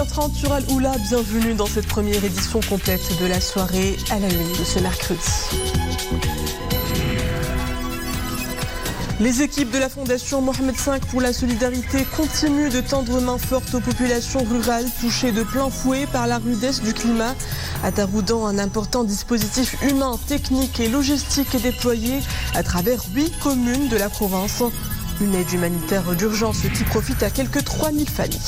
8h30 sur Al-Oula, bienvenue dans cette première édition complète de la soirée à la une de ce mercredi. Les équipes de la Fondation Mohamed V pour la solidarité continuent de tendre main forte aux populations rurales touchées de plein fouet par la rudesse du climat. À Taroudan, un important dispositif humain, technique et logistique est déployé à travers 8 communes de la province. Une aide humanitaire d'urgence qui profite à quelques 3000 familles.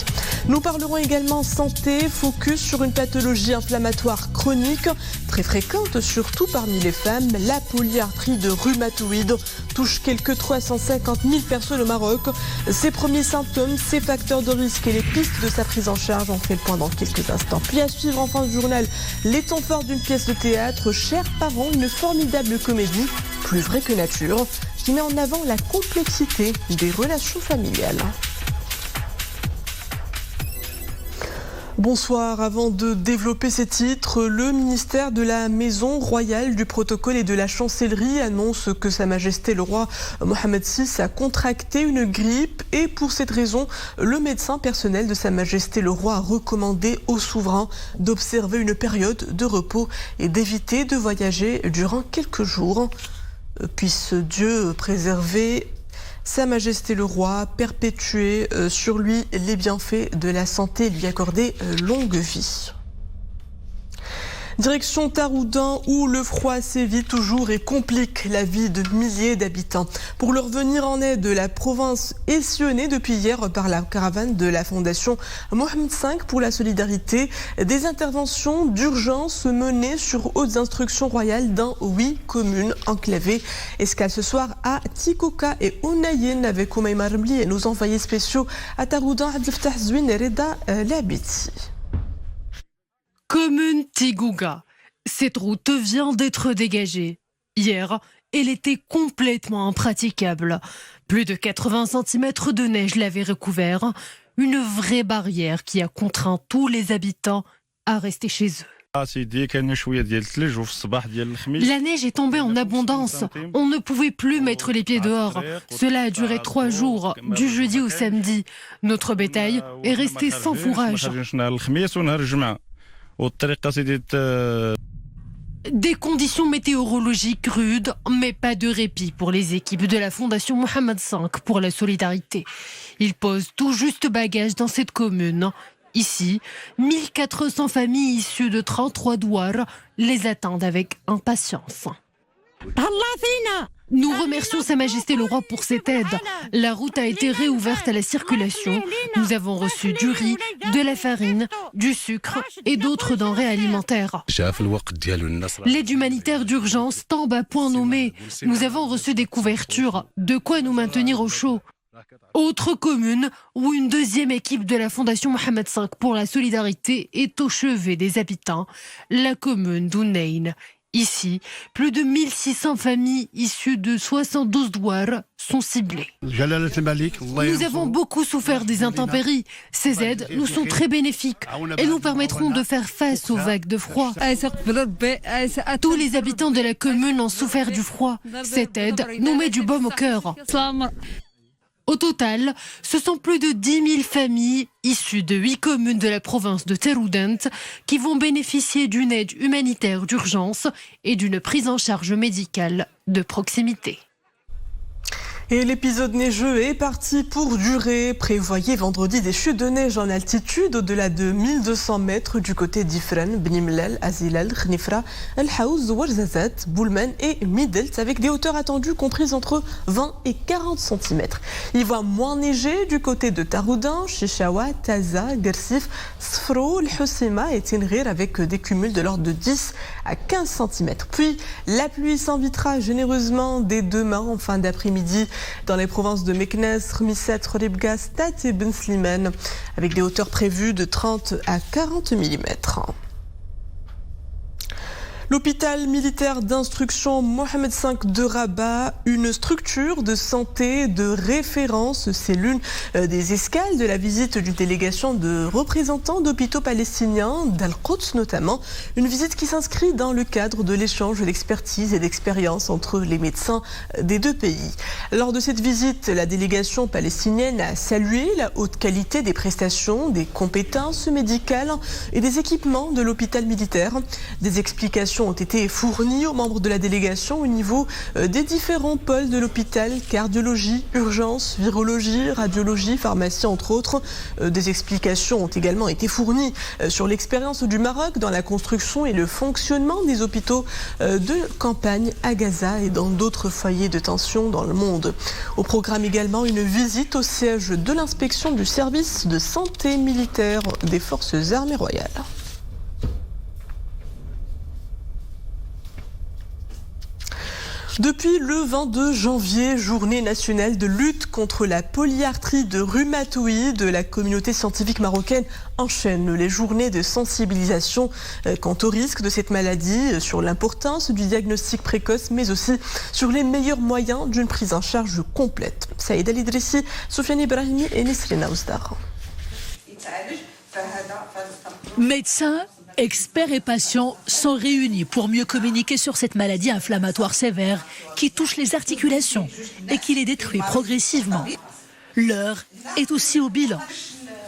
Nous parlerons également santé, focus sur une pathologie inflammatoire chronique, très fréquente surtout parmi les femmes. La polyarthrite rhumatoïde touche quelques 350 000 personnes au Maroc. Ses premiers symptômes, ses facteurs de risque et les pistes de sa prise en charge, on fait le point dans quelques instants. Puis à suivre en fin de journal, les temps forts d'une pièce de théâtre, Chers parents, une formidable comédie, plus vraie que nature, qui met en avant la complexité des relations familiales. Bonsoir. Avant de développer ces titres, le ministère de la Maison Royale du Protocole et de la Chancellerie annonce que Sa Majesté le Roi Mohamed VI a contracté une grippe et pour cette raison, le médecin personnel de Sa Majesté le Roi a recommandé au souverain d'observer une période de repos et d'éviter de voyager durant quelques jours. Puisse Dieu préserver Sa Majesté le Roi, perpétuer sur lui les bienfaits de la santé et lui accorder longue vie. Direction Taroudan où le froid sévit toujours et complique la vie de milliers d'habitants. Pour leur venir en aide, la province est sillonnée depuis hier par la caravane de la Fondation Mohamed V pour la solidarité. Des interventions d'urgence menées sur hautes instructions royales dans 8 communes enclavées. Escale ce soir à Tikoka et Ounayen avec Oumaïma Remli et nos envoyés spéciaux à Taroudan, Abdelfatah Zouine et Reda Labiti. Commune Tigouga. Cette route vient d'être dégagée. Hier, elle était complètement impraticable. Plus de 80 cm de neige l'avait recouvert. Une vraie barrière qui a contraint tous les habitants à rester chez eux. La neige est tombée en abondance. On ne pouvait plus mettre les pieds dehors. Cela a duré 3 jours, du jeudi au samedi. Notre bétail est resté sans fourrage. Des conditions météorologiques rudes, mais pas de répit pour les équipes de la Fondation Mohamed V pour la solidarité. Ils posent tout juste bagage dans cette commune. Ici, 1400 familles issues de 33 douars les attendent avec impatience. Nous remercions Sa Majesté le Roi pour cette aide. La route a été réouverte à la circulation. Nous avons reçu du riz, de la farine, du sucre et d'autres denrées alimentaires. L'aide humanitaire d'urgence tombe à point nommé. Nous avons reçu des couvertures, de quoi nous maintenir au chaud. Autre commune où une deuxième équipe de la Fondation Mohamed V pour la solidarité est au chevet des habitants, la commune d'Ounayen. Ici, plus de 1600 familles issues de 72 douars sont ciblées. Nous avons beaucoup souffert des intempéries. Ces aides nous sont très bénéfiques et nous permettront de faire face aux vagues de froid. Tous les habitants de la commune ont souffert du froid. Cette aide nous met du baume au cœur. Au total, ce sont plus de 10 000 familles issues de 8 communes de la province de Taroudan qui vont bénéficier d'une aide humanitaire d'urgence et d'une prise en charge médicale de proximité. Et l'épisode neigeux est parti pour durer. Prévoyez vendredi des chutes de neige en altitude au-delà de 1200 mètres du côté d'Ifren, Bnimlal, Azilal, Khnifra, El Haouz, Ouarzazat, Boulmen et Midelt avec des hauteurs attendues comprises entre 20 et 40 cm. Il va moins neiger du côté de Taroudan, Chichawa, Taza, Gersif, Sfro, El Hossima et Tinrir avec des cumuls de l'ordre de 10 à 15 cm. Puis la pluie s'invitera généreusement dès demain en fin d'après-midi dans les provinces de Meknes, Rmisset, Ribga, Stat et Ben Slimane, avec des hauteurs prévues de 30 à 40 mm. L'hôpital militaire d'instruction Mohamed V de Rabat, une structure de santé de référence. C'est l'une des escales de la visite d'une délégation de représentants d'hôpitaux palestiniens, d'Al-Quds notamment. Une visite qui s'inscrit dans le cadre de l'échange d'expertise et d'expérience entre les médecins des deux pays. Lors de cette visite, la délégation palestinienne a salué la haute qualité des prestations, des compétences médicales et des équipements de l'hôpital militaire. Des explications ont été fournies aux membres de la délégation au niveau des différents pôles de l'hôpital, cardiologie, urgence, virologie, radiologie, pharmacie entre autres. Des explications ont également été fournies sur l'expérience du Maroc dans la construction et le fonctionnement des hôpitaux de campagne à Gaza et dans d'autres foyers de tension dans le monde. Au programme également une visite au siège de l'inspection du service de santé militaire des forces armées royales. Depuis le 22 janvier, journée nationale de lutte contre la polyarthrite rhumatoïde, la communauté scientifique marocaine enchaîne les journées de sensibilisation quant au risque de cette maladie, sur l'importance du diagnostic précoce, mais aussi sur les meilleurs moyens d'une prise en charge complète. Saïd Al-Idrissi, Soufiane Ibrahimi et Nesrina Ousdar. Médecins, experts et patients sont réunis pour mieux communiquer sur cette maladie inflammatoire sévère qui touche les articulations et qui les détruit progressivement. L'heure est aussi au bilan.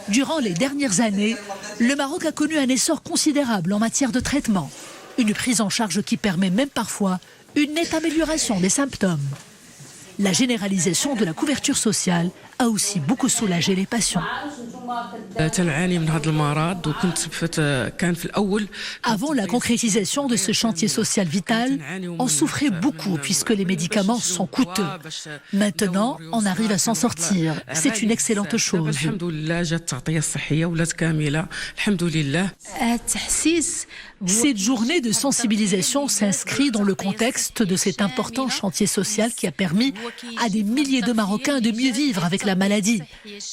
Durant les dernières années, le Maroc a connu un essor considérable en matière de traitement. Une prise en charge qui permet même parfois une nette amélioration des symptômes. La généralisation de la couverture sociale a aussi beaucoup soulagé les patients. Avant la concrétisation de ce chantier social vital, on souffrait beaucoup puisque les médicaments sont coûteux. Maintenant, on arrive à s'en sortir. C'est une excellente chose. Cette journée de sensibilisation s'inscrit dans le contexte de cet important chantier social qui a permis à des milliers de Marocains de mieux vivre avec la maladie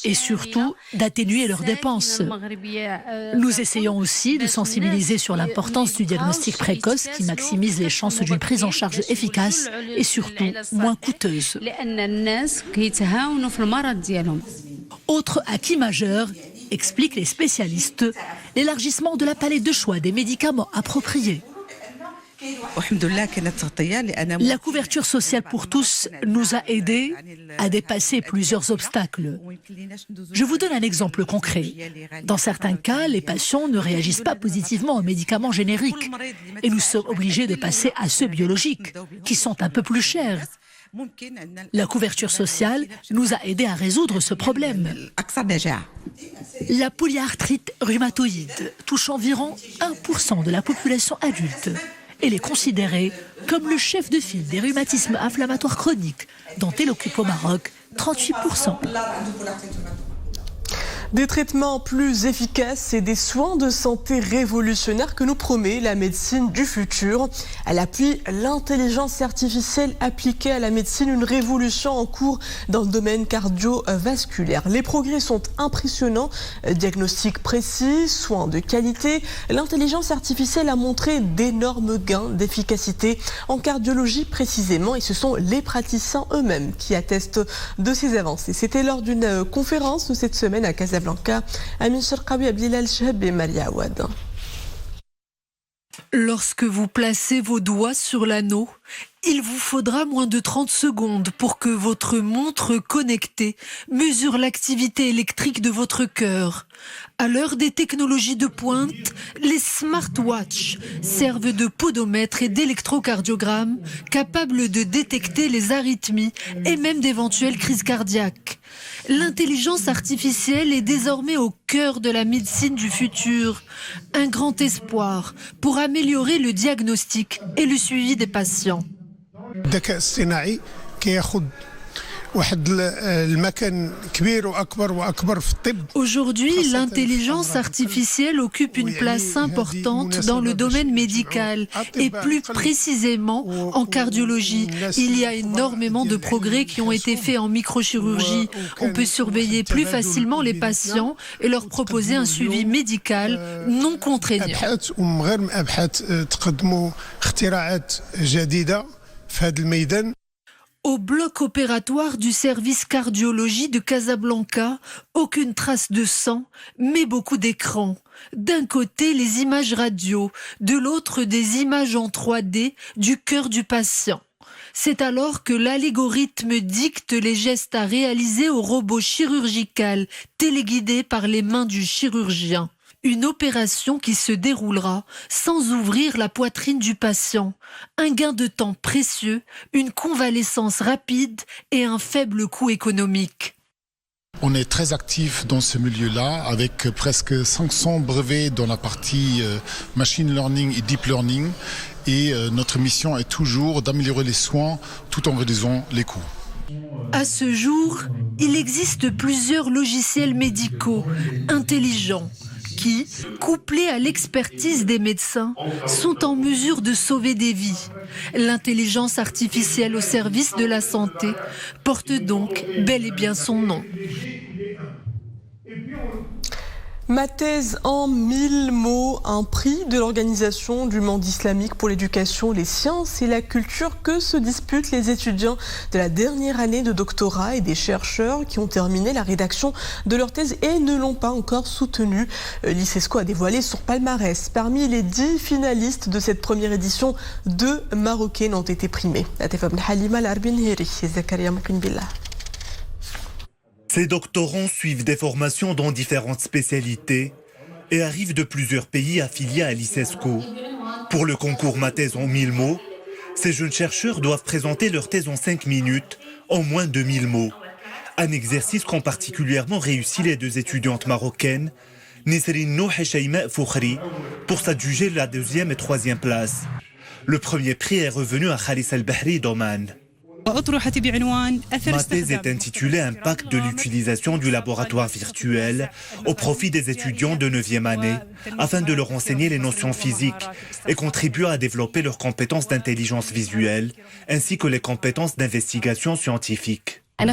et surtout d'atténuer leurs dépenses. Nous essayons aussi de sensibiliser sur l'importance du diagnostic précoce qui maximise les chances d'une prise en charge efficace et surtout moins coûteuse. Autre acquis majeur, expliquent les spécialistes, l'élargissement de la palette de choix des médicaments appropriés. La couverture sociale pour tous nous a aidés à dépasser plusieurs obstacles. Je vous donne un exemple concret. Dans certains cas, les patients ne réagissent pas positivement aux médicaments génériques et nous sommes obligés de passer à ceux biologiques, qui sont un peu plus chers. La couverture sociale nous a aidés à résoudre ce problème. La polyarthrite rhumatoïde touche environ 1% de la population adulte. Elle est considérée comme le chef de file des rhumatismes inflammatoires chroniques, dont elle occupe au Maroc 38%. Des traitements plus efficaces et des soins de santé révolutionnaires que nous promet la médecine du futur. À l'appui, l'intelligence artificielle appliquée à la médecine, une révolution en cours dans le domaine cardiovasculaire. Les progrès sont impressionnants. Diagnostic précis, soins de qualité. L'intelligence artificielle a montré d'énormes gains d'efficacité en cardiologie précisément et ce sont les praticiens eux-mêmes qui attestent de ces avancées. C'était lors d'une conférence de cette semaine à Casablanca. Amin Sharqawi, Abdilal Chehab et Maria Awad. Lorsque vous placez vos doigts sur l'anneau, il vous faudra moins de 30 secondes pour que votre montre connectée mesure l'activité électrique de votre cœur. À l'heure des technologies de pointe, les smartwatches servent de podomètre et d'électrocardiogramme capables de détecter les arythmies et même d'éventuelles crises cardiaques. L'intelligence artificielle est désormais au cœur de la médecine du futur. Un grand espoir pour améliorer le diagnostic et le suivi des patients. Aujourd'hui, l'intelligence artificielle occupe une place importante dans le domaine médical et plus précisément en cardiologie. Il y a énormément de progrès qui ont été faits en microchirurgie. On peut surveiller plus facilement les patients et leur proposer un suivi médical non contraignant. Au bloc opératoire du service cardiologie de Casablanca, aucune trace de sang, mais beaucoup d'écrans. D'un côté, les images radio, de l'autre, des images en 3D du cœur du patient. C'est alors que l'algorithme dicte les gestes à réaliser au robot chirurgical, téléguidé par les mains du chirurgien. Une opération qui se déroulera sans ouvrir la poitrine du patient. Un gain de temps précieux, une convalescence rapide et un faible coût économique. On est très actif dans ce milieu-là avec presque 500 brevets dans la partie machine learning et deep learning. Et notre mission est toujours d'améliorer les soins tout en réduisant les coûts. À ce jour, il existe plusieurs logiciels médicaux intelligents qui, couplés à l'expertise des médecins, sont en mesure de sauver des vies. L'intelligence artificielle au service de la santé porte donc bel et bien son nom. Ma thèse en 1000 mots, un prix de l'Organisation du monde islamique pour l'éducation, les sciences et la culture que se disputent les étudiants de la dernière année de doctorat et des chercheurs qui ont terminé la rédaction de leur thèse et ne l'ont pas encore soutenue. L'ICESCO a dévoilé son palmarès. Parmi les 10 finalistes de cette première édition, 2 Marocaines ont été primées. Ces doctorants suivent des formations dans différentes spécialités et arrivent de plusieurs pays affiliés à l'ICESCO. Pour le concours Ma thèse en 1000 mots, ces jeunes chercheurs doivent présenter leur thèse en 5 minutes, en moins de 1000 mots. Un exercice qu'ont particulièrement réussi les 2 étudiantes marocaines, Nisrin Nouh et Shayma Foukhri, pour s'adjuger la 2e et 3e place. Le premier prix est revenu à Khalis al-Bahri d'Oman. Ma thèse est intitulée « Impact de l'utilisation du laboratoire virtuel au profit des étudiants de 9e année afin de leur enseigner les notions physiques et contribuer à développer leurs compétences d'intelligence visuelle ainsi que les compétences d'investigation scientifique ». Je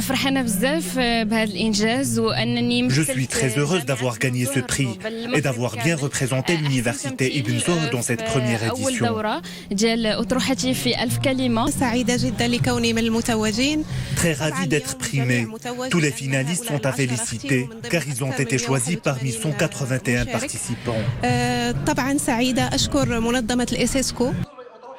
suis très heureuse d'avoir gagné ce prix et d'avoir bien représenté l'université Ibn Zohr dans cette première édition. Très ravie d'être primée. Tous les finalistes sont à féliciter car ils ont été choisis parmi 181 participants.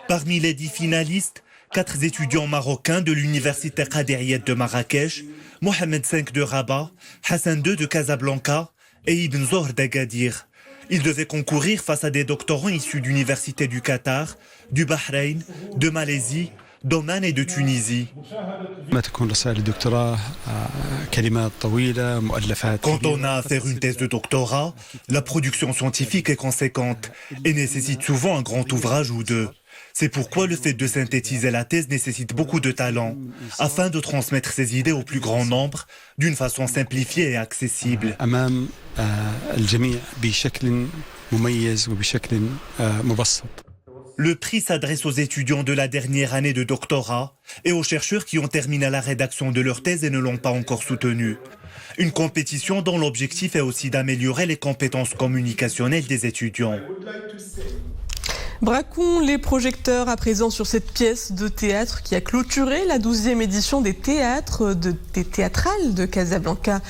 Parmi les 10 finalistes, 4 étudiants marocains de l'université Qadiriyat de Marrakech, Mohamed V de Rabat, Hassan II de Casablanca et Ibn Zohr d'Agadir. Ils devaient concourir face à des doctorants issus d'universités du Qatar, du Bahreïn, de Malaisie, d'Oman et de Tunisie. Quand on a à faire une thèse de doctorat, la production scientifique est conséquente et nécessite souvent un grand ouvrage ou 2. C'est pourquoi le fait de synthétiser la thèse nécessite beaucoup de talent, afin de transmettre ses idées au plus grand nombre d'une façon simplifiée et accessible. Le prix s'adresse aux étudiants de la dernière année de doctorat et aux chercheurs qui ont terminé la rédaction de leur thèse et ne l'ont pas encore soutenue. Une compétition dont l'objectif est aussi d'améliorer les compétences communicationnelles des étudiants. Braquons les projecteurs à présent sur cette pièce de théâtre qui a clôturé la 12e édition des théâtrales de Casablanca.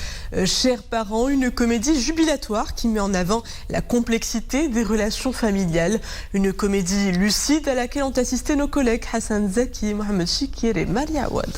Chers parents, une comédie jubilatoire qui met en avant la complexité des relations familiales. Une comédie lucide à laquelle ont assisté nos collègues Hassan Zaki, Mohamed Chikir et Maria Awad.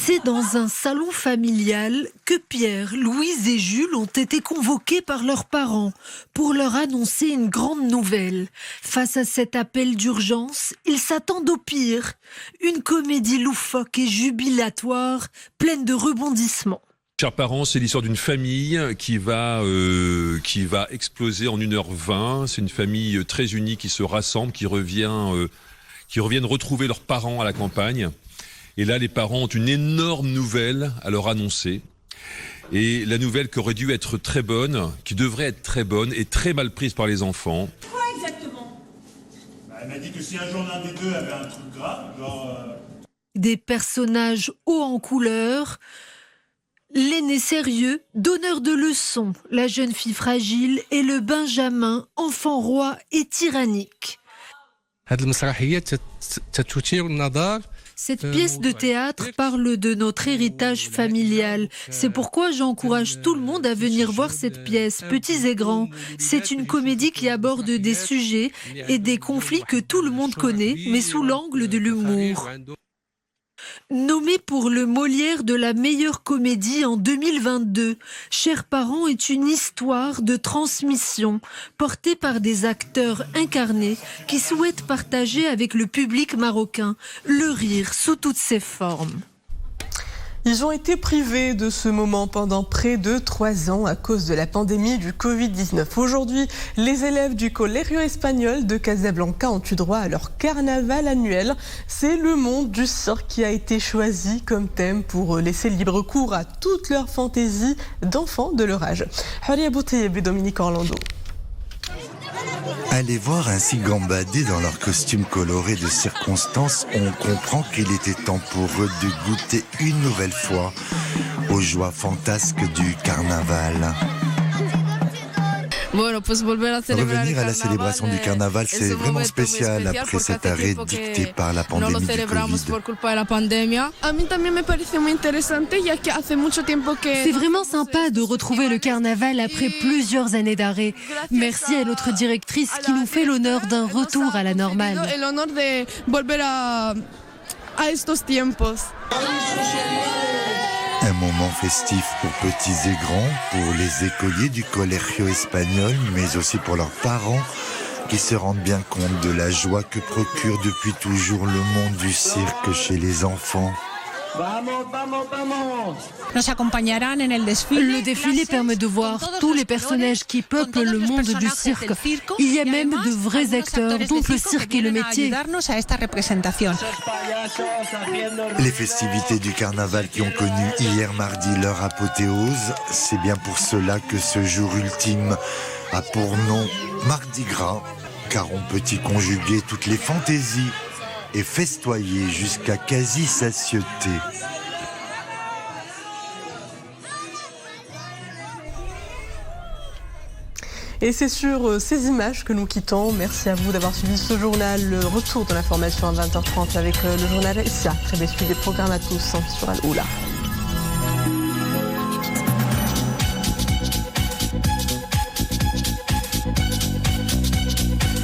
C'est dans un salon familial que Pierre, Louise et Jules ont été convoqués par leurs parents pour leur annoncer une grande nouvelle. Face à cet appel d'urgence, ils s'attendent au pire. Une comédie loufoque et jubilatoire, pleine de rebondissements. Chers parents, c'est l'histoire d'une famille qui va exploser en 1h20. C'est une famille très unie qui se rassemble, qui reviennent retrouver leurs parents à la campagne. Et là, les parents ont une énorme nouvelle à leur annoncer. Et la nouvelle qui aurait dû être très bonne, qui devrait être très bonne, est très mal prise par les enfants. Quoi exactement ? Elle m'a dit que si un jour l'un des deux avait un truc grave, Des personnages hauts en couleur, l'aîné sérieux, donneur de leçons, la jeune fille fragile et le Benjamin, enfant roi et tyrannique. Cette pièce de théâtre parle de notre héritage familial. C'est pourquoi j'encourage tout le monde à venir voir cette pièce, petits et grands. C'est une comédie qui aborde des sujets et des conflits que tout le monde connaît, mais sous l'angle de l'humour. Nommé pour le Molière de la meilleure comédie en 2022, Chers parents est une histoire de transmission portée par des acteurs incarnés qui souhaitent partager avec le public marocain le rire sous toutes ses formes. Ils ont été privés de ce moment pendant près de 3 ans à cause de la pandémie du Covid-19. Aujourd'hui, les élèves du Colegio Espagnol de Casablanca ont eu droit à leur carnaval annuel. C'est le monde du cirque qui a été choisi comme thème pour laisser libre cours à toutes leurs fantaisies d'enfants de leur âge. Haria Bouteyeb et Dominique Orlando. À les voir ainsi gambader dans leurs costumes colorés de circonstance, on comprend qu'il était temps pour eux de goûter une nouvelle fois aux joies fantasques du carnaval. Revenir à la célébration du carnaval, c'est vraiment spécial après cet arrêt dicté par la pandémie du Covid. C'est vraiment sympa de retrouver le carnaval après plusieurs années d'arrêt. Merci à notre directrice qui nous fait l'honneur d'un retour à la normale. Un moment festif pour petits et grands, pour les écoliers du Colegio Espagnol, mais aussi pour leurs parents qui se rendent bien compte de la joie que procure depuis toujours le monde du cirque chez les enfants. Le défilé permet de voir tous les personnages qui peuplent le monde du cirque. Il y a même de vrais acteurs dont le cirque est le métier. Les festivités du carnaval qui ont connu hier mardi leur apothéose, c'est bien pour cela que ce jour ultime a pour nom Mardi Gras, car on peut y conjuguer toutes les fantaisies et festoyer jusqu'à quasi-satiété. Et c'est sur ces images que nous quittons. Merci à vous d'avoir suivi ce journal. Le retour de l'information à 20h30 avec le journal Issia. Très bien suivi des programmes à tous sur Al-Oula.